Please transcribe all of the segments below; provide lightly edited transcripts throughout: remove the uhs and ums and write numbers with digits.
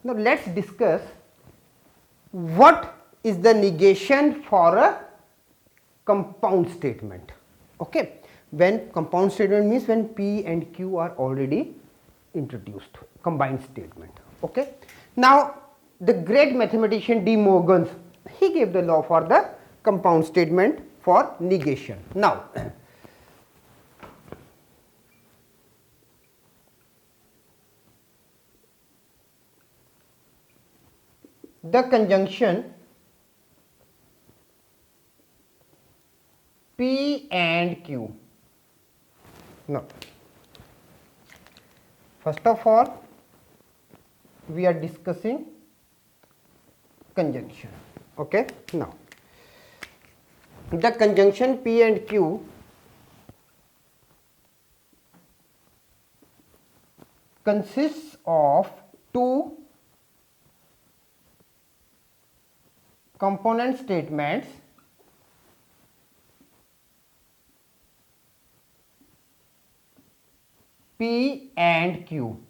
Now let's discuss what is the negation for a compound statement. Okay, when compound statement means when P and Q are already introduced, combined statement. Okay, now the great mathematician De Morgan, he gave the law for the compound statement for negation. Now the conjunction P and Q. Now, first of all, we are discussing conjunction. Okay. Now, the conjunction P and Q consists of two component statements P and Q.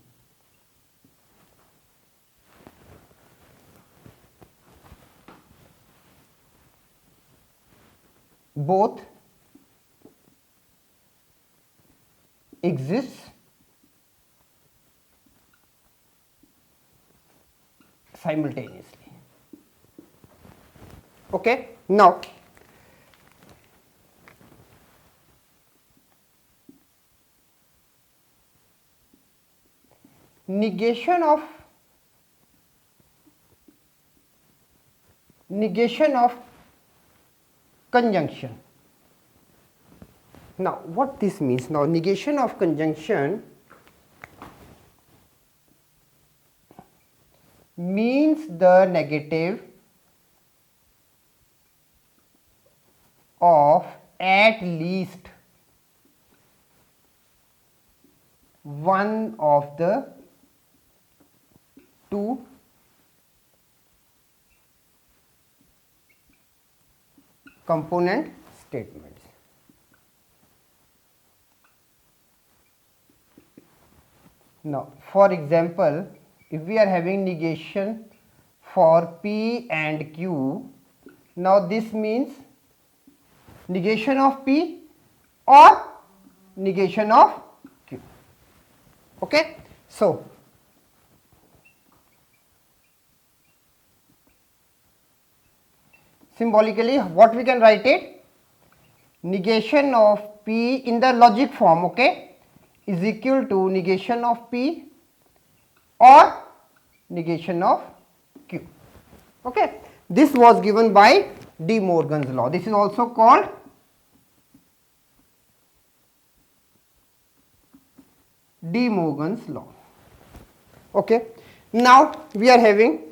Both exist simultaneously. Okay. Now, negation of conjunction. Now, what this means? Now, negation of conjunction means the negative of at least one of the two component statements. Now, for example, if we are having negation for P and Q, now this means negation of P or negation of Q. Okay. So, symbolically what we can write it? Negation of P in the logic form, okay, is equal to negation of P or negation of Q. Okay. This was given by De Morgan's law. This is also called De Morgan's law. Okay. Now we are having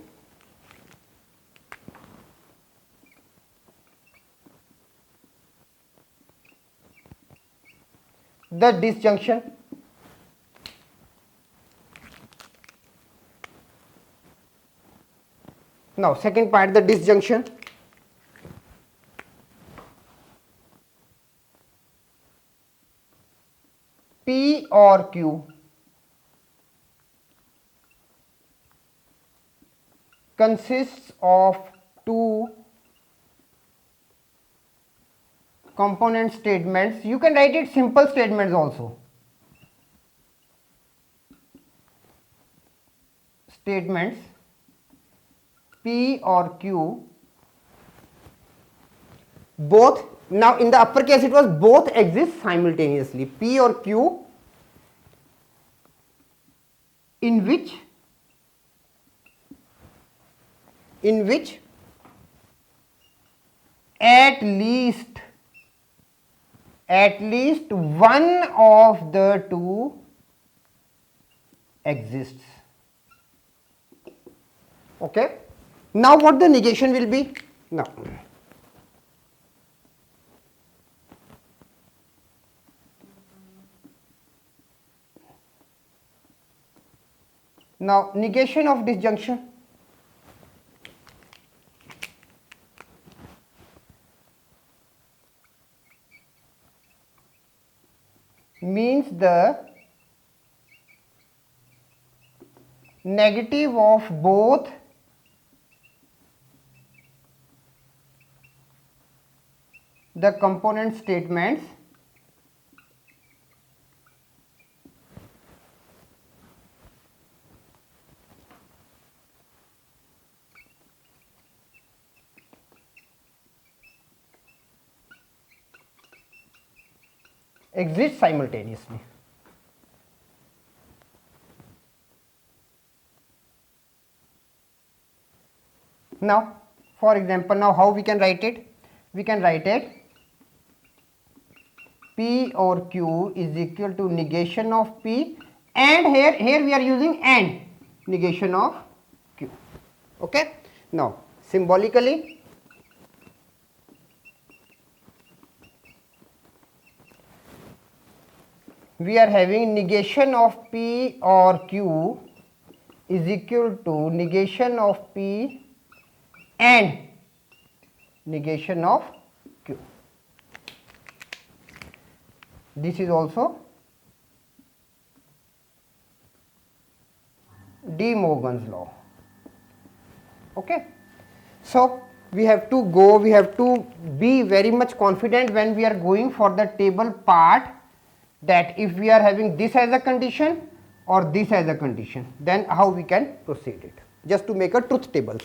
the disjunction. Now, second part, the disjunction. P or Q consists of two component statements. You can write it simple statements also. Statements P or Q, both, now in the uppercase it was both exist simultaneously, P or Q, in which at least one of the two exists. Okay. Now what the negation will be? Now negation of disjunction. Means the negative of both the component statements exist simultaneously. Now, for example, now how we can write it? We can write it P or Q is equal to negation of P, and here we are using and negation of Q. Okay. Now, symbolically, we are having negation of P or Q is equal to negation of P and negation of Q. This is also De Morgan's law. Okay. So, we have to be very much confident when we are going for the table part, that if we are having this as a condition or this as a condition, then how we can proceed it, just to make a truth tables.